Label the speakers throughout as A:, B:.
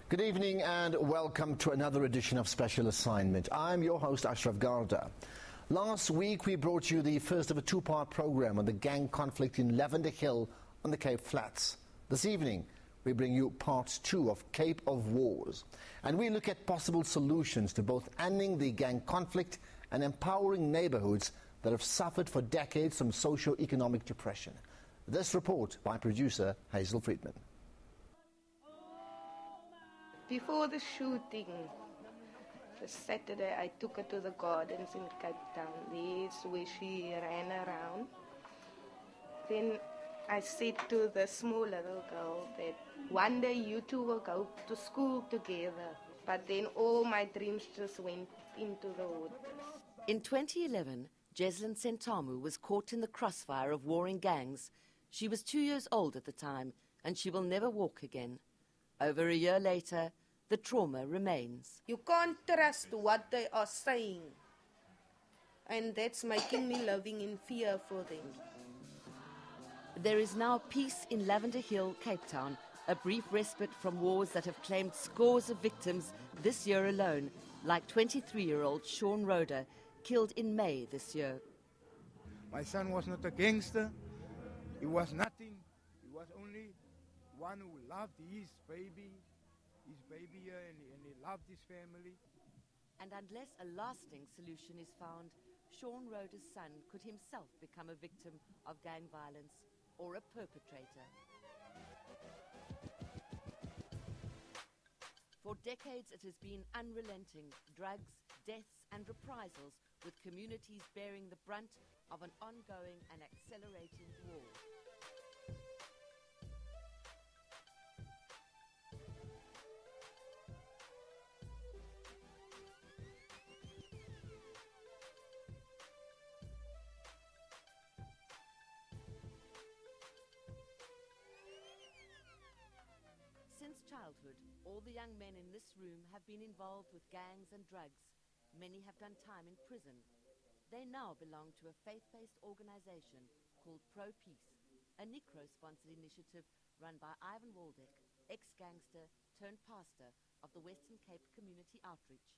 A: Good evening and welcome to another edition of Special Assignment. I'm your host, Ashraf Garda. Last week we brought you the first of a two-part program on the gang conflict in Lavender Hill on the Cape Flats. This evening we bring you part two of Cape of Wars, and we look at possible solutions to both ending the gang conflict and empowering neighbourhoods that have suffered for decades from socio-economic depression. This report by producer Hazel Friedman.
B: Before the shooting, the Saturday, I took her to the gardens in Cape Town. There's where she ran around. Then I said to the small little girl that one day you two will go to school together. But then all my dreams just went into the waters.
C: In 2011, Jeslyn Sentamu was caught in the crossfire of warring gangs. She was 2 years old at the time, and she will never walk again. Over a year later, the trauma remains.
B: You can't trust what they are saying. And that's making me living in fear for them.
C: There is now peace in Lavender Hill, Cape Town, a brief respite from wars that have claimed scores of victims this year alone, like 23-year-old Sean Roder, killed in May this year.
D: My son was not a gangster. He was nothing. He was only one who loved his baby here, and he loved his family.
C: And unless a lasting solution is found, Sean Roder's son could himself become a victim of gang violence or a perpetrator. For decades it has been unrelenting: drugs, deaths and reprisals, with communities bearing the brunt of an ongoing and accelerating war. Since childhood, all the young men in this room have been involved with gangs and drugs. Many have done time in prison. They now belong to a faith-based organization called Pro Peace, a Necro-sponsored initiative run by Ivan Waldeck, ex-gangster turned pastor of the Western Cape Community Outreach.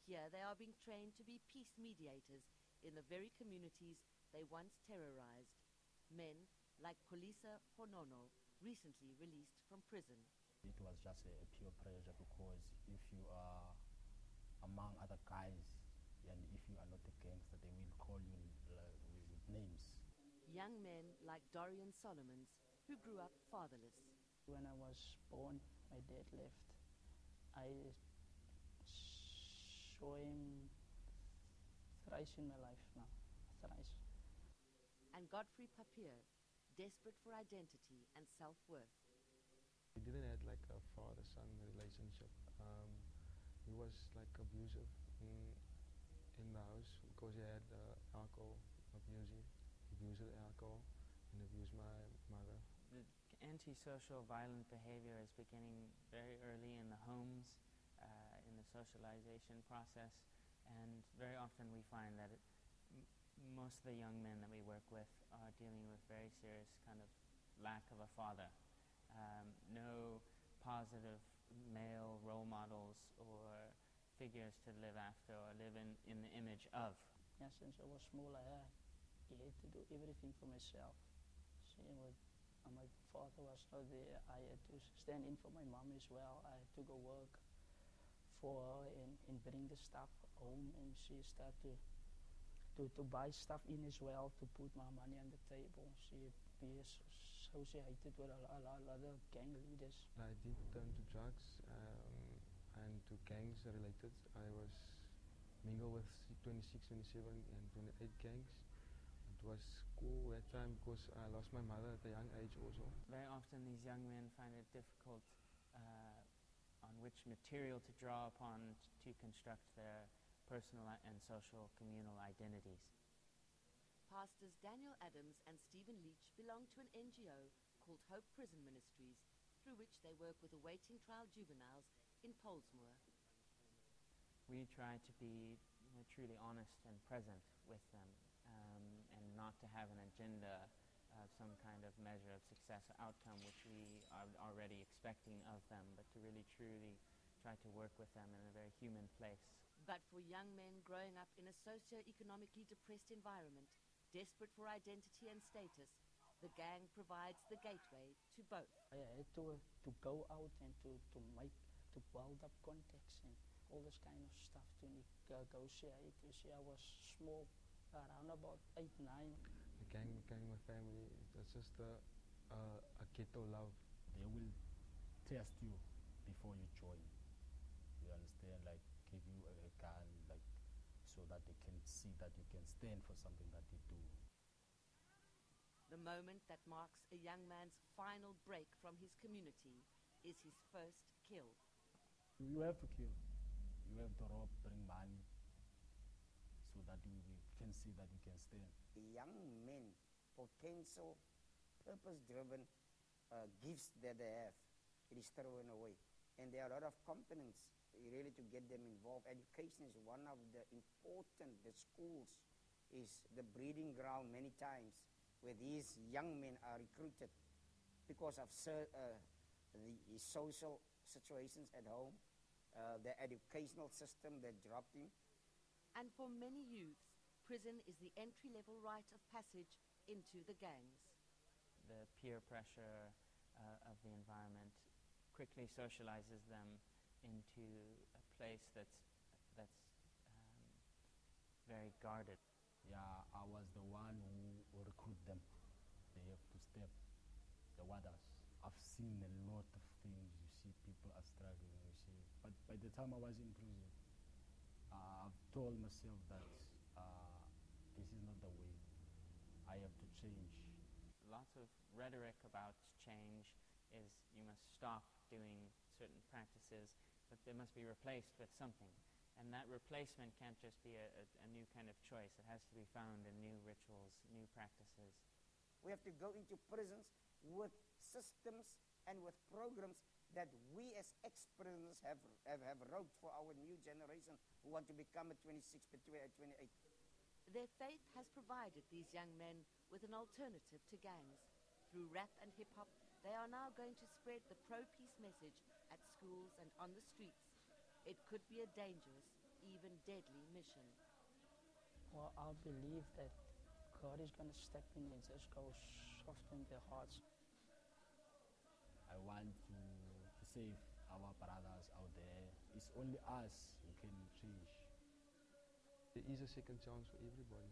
C: Here they are being trained to be peace mediators in the very communities they once terrorized. Men like Polisa Honono, recently released from prison.
E: It was just a pure pleasure, because if you are among other guys and if you are not a gangster, they will call you with names.
C: Young men like Dorian Solomons, who grew up fatherless.
F: When I was born, my dad left. I saw him thrice in my life now, thrice.
C: And Godfrey Papier, desperate for identity and self-worth.
G: We didn't have like a father-son relationship. He was like abusive in the house, because he had alcohol, abused alcohol and abused my mother.
H: The antisocial violent behavior is beginning very early in the homes, in the socialization process, and very often we find that most of the young men that we work with are dealing with very serious kind of lack of a father. No positive male role models or figures to live after or live in the image of.
F: Yeah, since I was small, I had to do everything for myself. See, my father was not there. I had to stand in for my mom as well. I had to go work for her and bring the stuff home, and she started to buy stuff in as well, to put my money on the table. She be associated with a lot of gang leaders.
G: I did turn to drugs and to gangs related. I was mingled with 26, 27 and 28 gangs. It was cool that time because I lost my mother at a young age also.
H: Very often these young men find it difficult on which material to draw upon to construct their personal and social communal identities.
C: Pastors Daniel Adams and Stephen Leach belong to an NGO called Hope Prison Ministries, through which they work with awaiting trial juveniles in Polesmoor.
H: We try to be truly honest and present with them, and not to have an agenda of some kind of measure of success or outcome which we are already disrespecting of them, but to really truly try to work with them in a very human place.
C: But for young men growing up in a socio-economically depressed environment, desperate for identity and status, the gang provides the gateway to both.
F: I had to go out and to build up contacts and all this kind of stuff to negotiate. You see, I was small, around about 8, 9.
G: The gang became my family. That's just a ghetto love.
E: They will test you before you join. You understand? Like, give you a gun, like, so that they can see that you can stand for something that you do.
C: The moment that marks a young man's final break from his community is his first kill.
E: You have to kill. You have to rob, bring money, so that you can see that you can stand.
I: The young men, potential, purpose-driven gifts that they have, it is thrown away. And there are a lot of components really to get them involved. Education is one of the important, the schools is the breeding ground many times where these young men are recruited because of the social situations at home, the educational system that dropped him.
C: And for many youths, prison is the entry-level rite of passage into the gangs.
H: The peer pressure of the environment quickly socializes them into a place that's very guarded.
E: Yeah, I was the one who recruit them. They have to step the waters. I've seen a lot of things. You see, people are struggling, you see. But by the time I was in prison, I've told myself that this is not the way. I have to change.
H: Lots of rhetoric about change is you must stop doing certain practices, but they must be replaced with something. And that replacement can't just be a new kind of choice. It has to be found in new rituals, new practices.
I: We have to go into prisons with systems and with programs that we as ex-prisoners have wrote for our new generation who want to become a 26, 28.
C: Their faith has provided these young men with an alternative to gangs. Through rap and hip-hop, they are now going to spread the pro-peace message at schools and on the streets. It could be a dangerous, even deadly mission.
F: Well, I believe that God is going to step in and just go soften their hearts.
E: I want to save our brothers out there. It's only us who can change.
G: There is a second chance for everybody.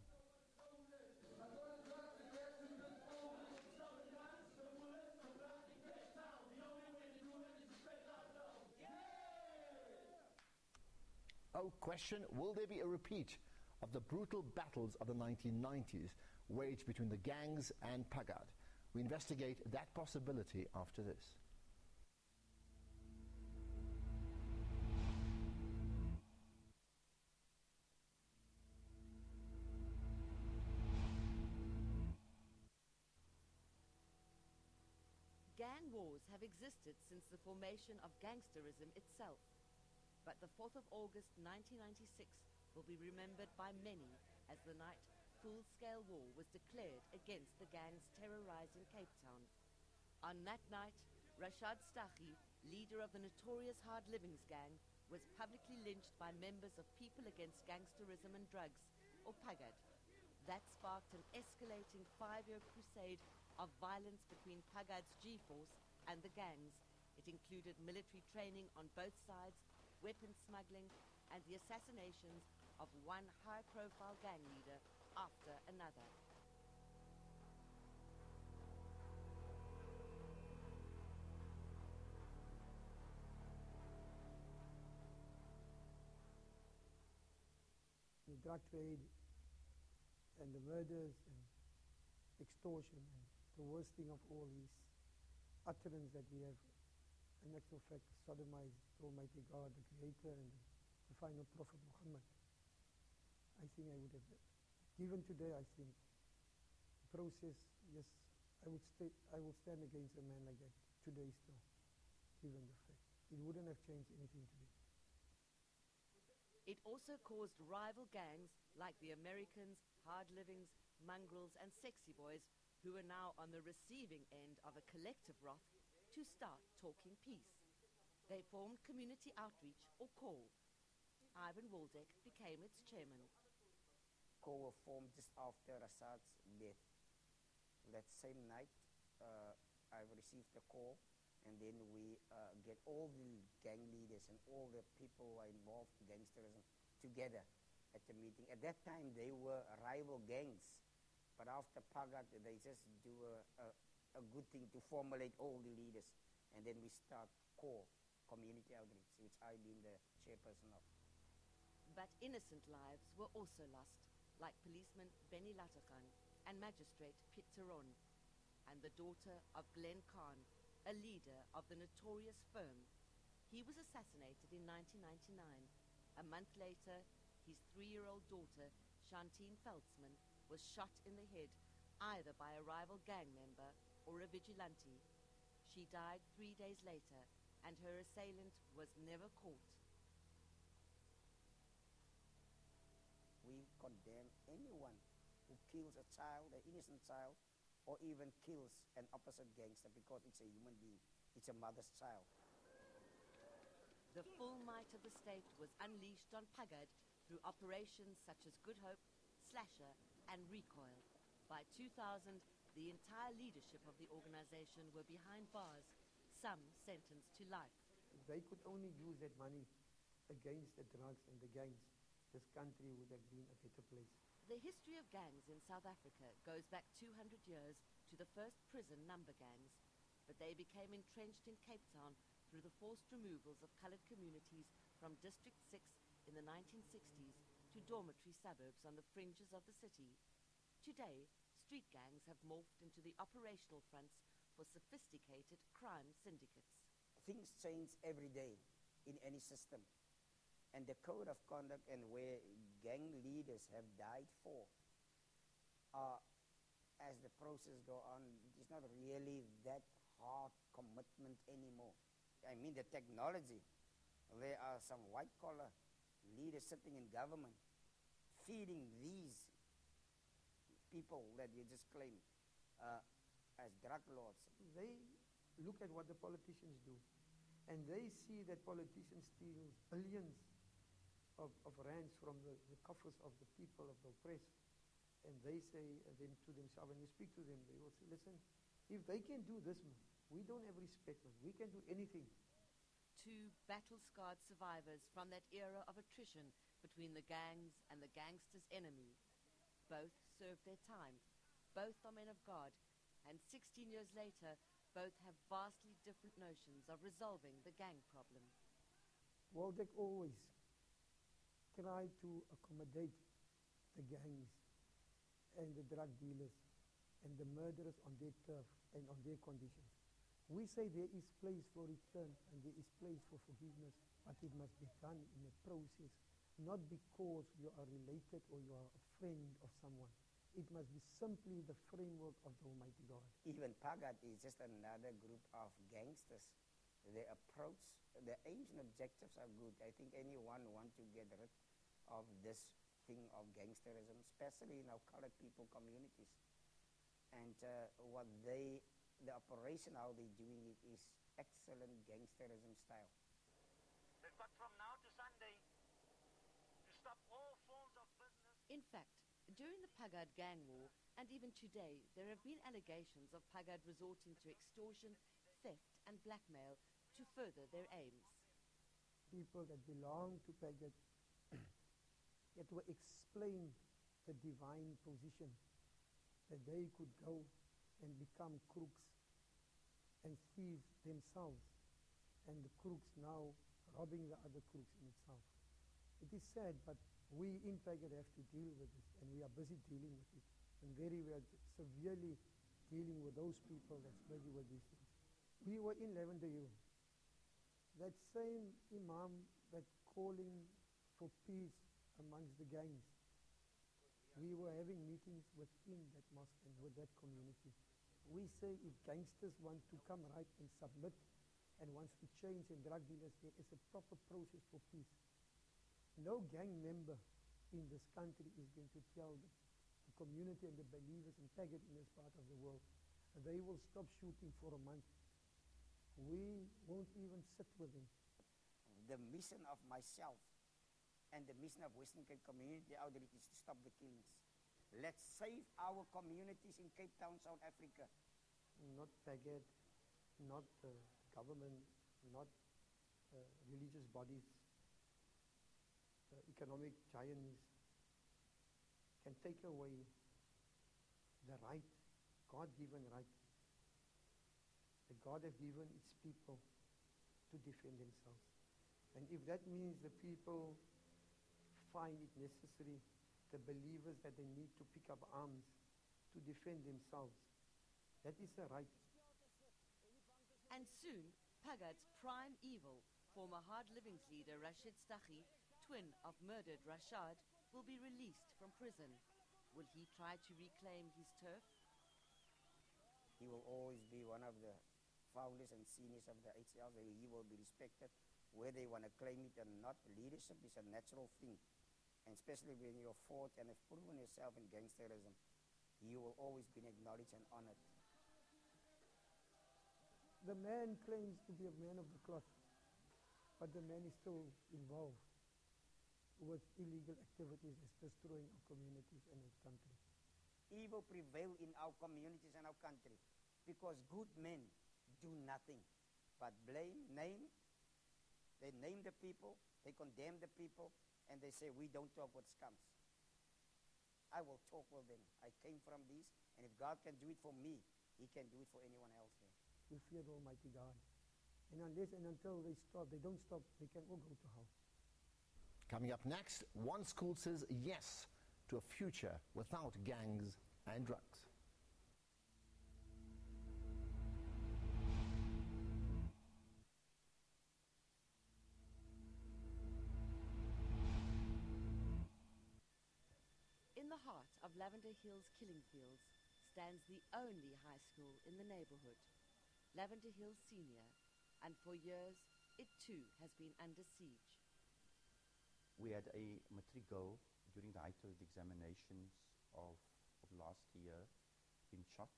A: Oh, question, will there be a repeat of the brutal battles of the 1990s waged between the gangs and Pagad? We investigate that possibility after this.
C: Gang wars have existed since the formation of gangsterism itself. But the 4th of August 1996 will be remembered by many as the night full-scale war was declared against the gangs terrorizing Cape Town. On that night, Rashad Staghi, leader of the notorious Hard Livings gang, was publicly lynched by members of People Against Gangsterism and Drugs, or Pagad. That sparked an escalating 5-year crusade of violence between Pagad's G-Force and the gangs. It included military training on both sides, weapons smuggling, and the assassinations of one high-profile gang leader after another.
J: The drug trade and the murders and extortion, and the worst thing of all is utterance that we have, in actual fact, sodomized Almighty God, the Creator, and the final Prophet Muhammad. I think I would have given today. I think the process, yes, I will stand against a man like that today still, given the fact. It wouldn't have changed anything today.
C: It also caused rival gangs like the Americans, Hard Livings, Mongrels, and Sexy Boys, who are now on the receiving end of a collective wrath, to to start talking peace. They formed Community Outreach, or CORE. Ivan Waldeck became its chairman.
I: CORE was formed just after Assad's death. That same night, I received a call, and then we get all the gang leaders and all the people who are involved in gangsterism together at the meeting. At that time, they were rival gangs, but after Pagat, they just do a good thing to formulate all the leaders, and then we start CORE, Community Outreach, which I've been the chairperson of.
C: But innocent lives were also lost, like policeman Benny Latakan and magistrate Piet Teron, and the daughter of Glenn Khan, a leader of the notorious firm. He was assassinated in 1999. A month later, his 3-year-old daughter, Shantine Feltzman, was shot in the head, either by a rival gang member or a vigilante. She died 3 days later, and her assailant was never caught.
I: We condemn anyone who kills a child, an innocent child, or even kills an opposite gangster, because it's a human being. It's a mother's child.
C: The full might of the state was unleashed on Pagat through operations such as Good Hope, Slasher, and Recoil. By 2000, the entire leadership of the organization were behind bars, some sentenced to life.
J: If they could only use that money against the drugs and the gangs, this country would have been a better place.
C: The history of gangs in South Africa goes back 200 years to the first prison number gangs, but they became entrenched in Cape Town through the forced removals of coloured communities from District 6 in the 1960s to dormitory suburbs on the fringes of the city. Today, street gangs have morphed into the operational fronts for sophisticated crime syndicates.
I: Things change every day in any system. And the code of conduct and where gang leaders have died for, as the process go on, it's not really that hard commitment anymore. I mean, the technology. There are some white-collar leaders sitting in government feeding these people that you just claimed as drug lords.
J: They look at what the politicians do, and they see that politicians steal billions of rands from the coffers of the people, of the oppressed. And they say then to themselves, when you speak to them, they will say, listen, if they can do this, man, we don't have respect, man. We can do anything.
C: Two battle-scarred survivors from that era of attrition between the gangs and the gangster's enemy. Both served their time. Both are men of God. And 16 years later, both have vastly different notions of resolving the gang problem.
J: Waldeck always tried to accommodate the gangs and the drug dealers and the murderers on their turf and on their conditions. We say there is place for return and there is place for forgiveness, but it must be done in a process, not because you are related or you are a friend of someone. It must be simply the framework of the Almighty God.
I: Even Pagat is just another group of gangsters. Their approach, their aims and objectives are good. I think anyone wants to get rid of this thing of gangsterism, especially in our colored people communities. And the operation, how they're doing it, is excellent gangsterism style.
K: They've got from now to Sunday to stop all forms of business.
C: In fact, during the Pagat gang war, and even today, there have been allegations of Pagat resorting to extortion, theft, and blackmail to further their aims.
J: People that belong to Pagat that will explain the divine position, that they could go and become crooks and thieves themselves, and the crooks now robbing the other crooks in itself. It is sad, but we in Pagat have to deal with this, and we are busy dealing with it. And we are severely dealing with those people that's busy with these things. We were in Lavender Hill. That same imam that calling for peace amongst the gangs. We were having meetings within that mosque and with that community. We say if gangsters want to come right and submit and wants to change and drug dealers, there is a proper process for peace. No gang member in this country is going to tell the community and the believers in Pagat in this part of the world, they will stop shooting for a month. we won't even sit with them.
I: The mission of myself and the mission of Western Cape Community Outreach is to stop the killings. Let's save our communities in Cape Town, South Africa.
J: Not Paget, not government, not religious bodies, economic giants can take away the right, God-given right, that God has given its people to defend themselves. And if that means the people find it necessary, the believers, that they need to pick up arms to defend themselves, that is a right.
C: And soon, Pagat's prime evil, former Hard Livings leader Rashid Stakhi, twin of murdered Rashad, will be released from prison. Will he try to reclaim his turf?
I: He will always be one of the founders and seniors of the HCL. He will be respected, whether they want to claim it or not. Leadership is a natural thing, and especially when you're fought and have proven yourself in gangsterism, you will always be acknowledged and honored.
J: The man claims to be a man of the cloth, but the man is still involved with illegal activities as destroying our communities and our country.
I: Evil prevail in our communities and our country because good men do nothing but blame, they name the people, they condemn the people, and they say, we don't talk with scums. I will talk with them. I came from these, and if God can do it for me, he can do it for anyone else there.
J: We fear the Almighty God. And unless and until they don't stop, they can all go to hell.
A: Coming up next, one school says yes to a future without gangs and drugs.
C: In the heart of Lavender Hill's killing fields stands the only high school in the neighborhood, Lavender Hill Senior, and for years it too has been under siege.
L: We had a matric girl during the height of the examinations of last year been shot,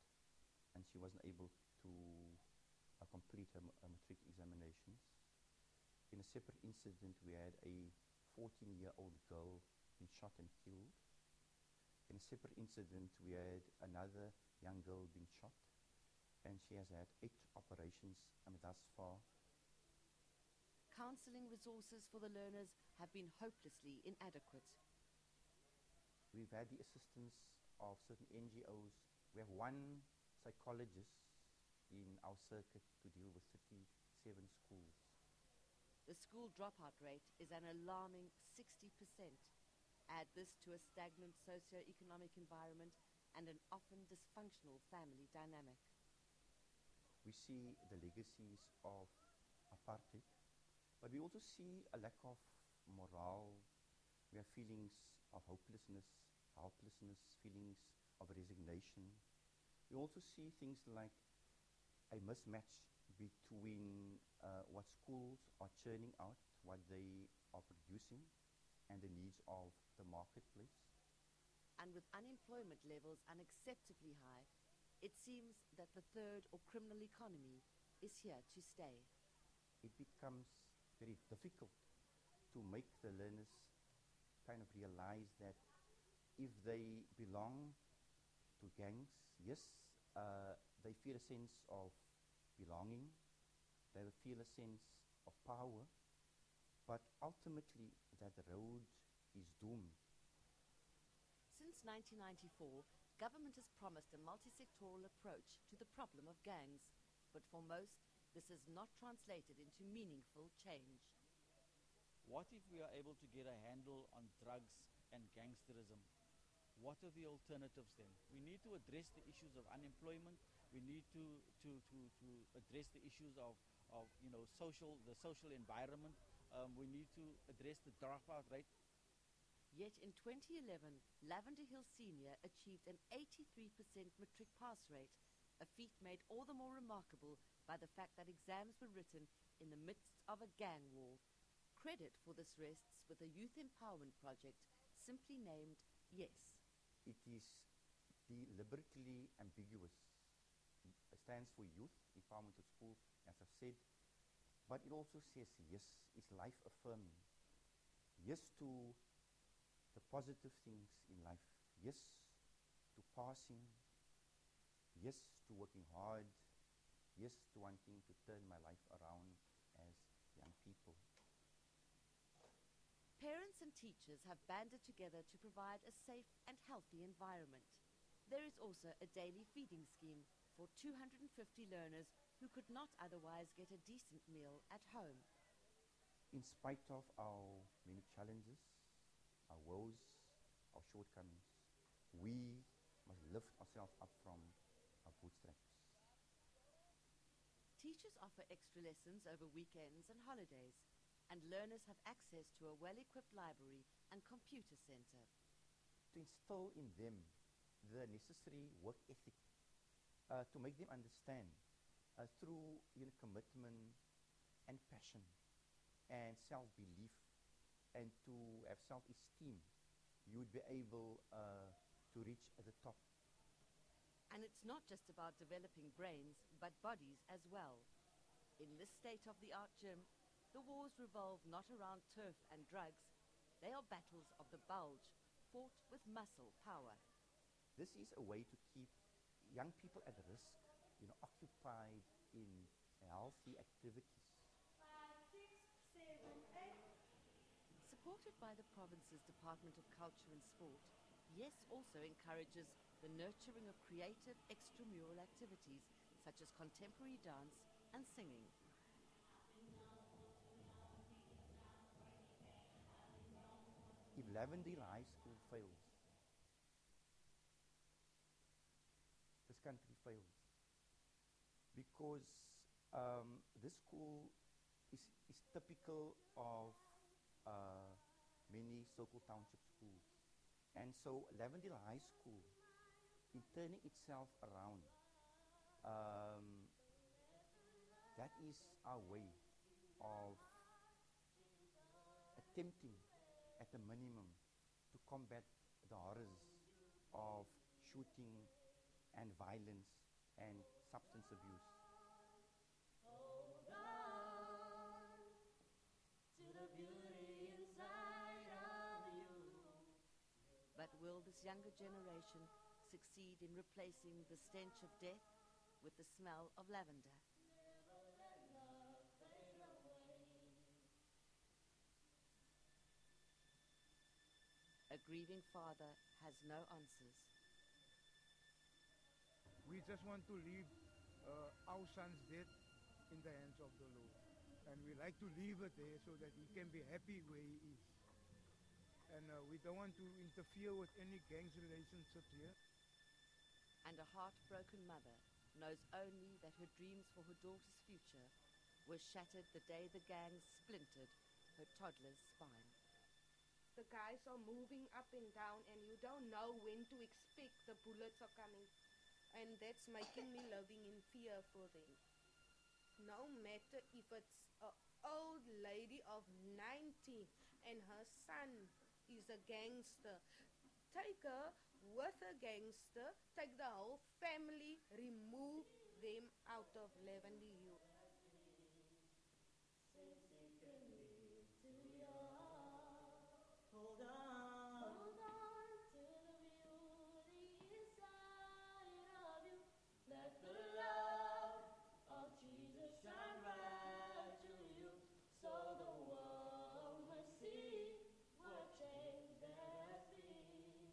L: and she wasn't able to complete her matric examinations. In a separate incident, we had a 14-year-old girl been shot and killed. In a separate incident, we had another young girl being shot, and she has had 8 operations thus far.
C: Counseling resources for the learners have been hopelessly inadequate.
L: We've had the assistance of certain NGOs. We have one psychologist in our circuit to deal with 37 schools.
C: The school dropout rate is an alarming 60%. Add this to a stagnant socio-economic environment and an often dysfunctional family dynamic.
L: We see the legacies of apartheid, but we also see a lack of morale. We have feelings of hopelessness, helplessness, feelings of resignation. We also see things like a mismatch between what schools are churning out, what they are producing, and the needs of the marketplace.
C: And with unemployment levels unacceptably high, it seems that the third or criminal economy is here to stay.
L: It becomes very difficult to make the learners kind of realize that if they belong to gangs, yes, they feel a sense of belonging, they feel a sense of power, but ultimately that road is doomed.
C: Since 1994, government has promised a multi-sectoral approach to the problem of gangs, but for most, this is not translated into meaningful change.
M: What if we are able to get a handle on drugs and gangsterism? What are the alternatives then? We need to address the issues of unemployment. We need to address the issues of the social environment. We need to address the dropout rate.
C: Yet in 2011, Lavender Hill Senior achieved an 83% matric pass rate, a feat made all the more remarkable by the fact that exams were written in the midst of a gang war. Credit for this rests with a youth empowerment project simply named YES.
L: It is deliberately ambiguous. stands for youth, empowerment at school, as I've said. But it also says yes, it's life affirming. Yes to the positive things in life. Yes to passing. Yes to working hard. Yes to wanting to turn my life around as young people.
C: Parents and teachers have banded together to provide a safe and healthy environment. There is also a daily feeding scheme for 250 learners who could not otherwise get a decent meal at home.
L: In spite of our many challenges, our woes, our shortcomings, we must lift ourselves up from our bootstraps.
C: Teachers offer extra lessons over weekends and holidays, and learners have access to a well-equipped library and computer center.
L: To instill in them the necessary work ethic, to make them understand through commitment and passion and self-belief, and to have self-esteem, you would be able to reach at the top.
C: And it's not just about developing brains, but bodies as well. In this state-of-the-art gym, the wars revolve not around turf and drugs. They are battles of the bulge, fought with muscle power.
L: This is a way to keep young people at risk, occupied in healthy activities.
C: 5, 6, 7, 8. Supported by the province's Department of Culture and Sport, YES also encourages the nurturing of creative extramural activities such as contemporary dance and singing.
L: If Lavendale High School fails, this country fails. Because this school is typical of many so-called township schools. And so Lavendale High School, in turning itself around, that is our way of attempting at a minimum to combat the horrors of shooting and violence and substance abuse.
C: Hold on to the beauty inside of you. But will this younger generation succeed in replacing the stench of death with the smell of lavender? A grieving father has no answers.
D: We just want to leave our son's death in the hands of the Lord. And we like to leave it there so that he can be happy where he is. And we don't want to interfere with any gangs relationship here.
C: And a heartbroken mother knows only that her dreams for her daughter's future were shattered the day the gangs splintered her toddler's spine.
B: The guys are moving up and down and you don't know when to expect the bullets are coming. And that's making me living in fear for them. No matter if it's an old lady of 90 and her son is a gangster, take her with a gangster, take the whole family, remove them out of Lavender Hill.
N: Hold on to the beauty inside of you. Let the love of Jesus shine right through you, so the world will see what change there has been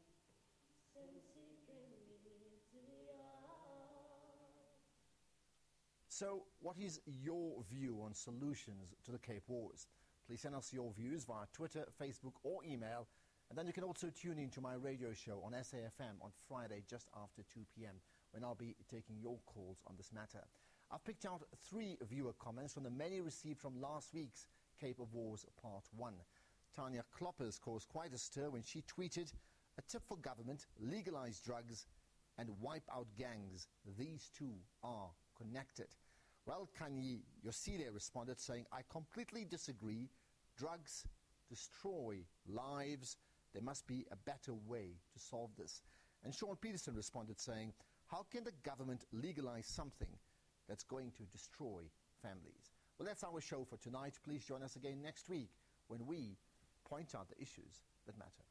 N: since He came into your heart.
A: So, what is your view on solutions to the Cape Wars? Please send us your views via Twitter, Facebook or email. And then you can also tune in to my radio show on SAFM on Friday just after 2 p.m. when I'll be taking your calls on this matter. I've picked out 3 viewer comments from the many received from last week's Cape of Wars Part 1. Tanya Kloppers caused quite a stir when she tweeted, "A tip for government, legalize drugs and wipe out gangs. These two are connected." Well, Kanye Yosile responded saying, "I completely disagree. Drugs destroy lives. There must be a better way to solve this." And Sean Peterson responded saying, "How can the government legalize something that's going to destroy families. Well, that's our show for tonight. Please join us again next week when we point out the issues that matter.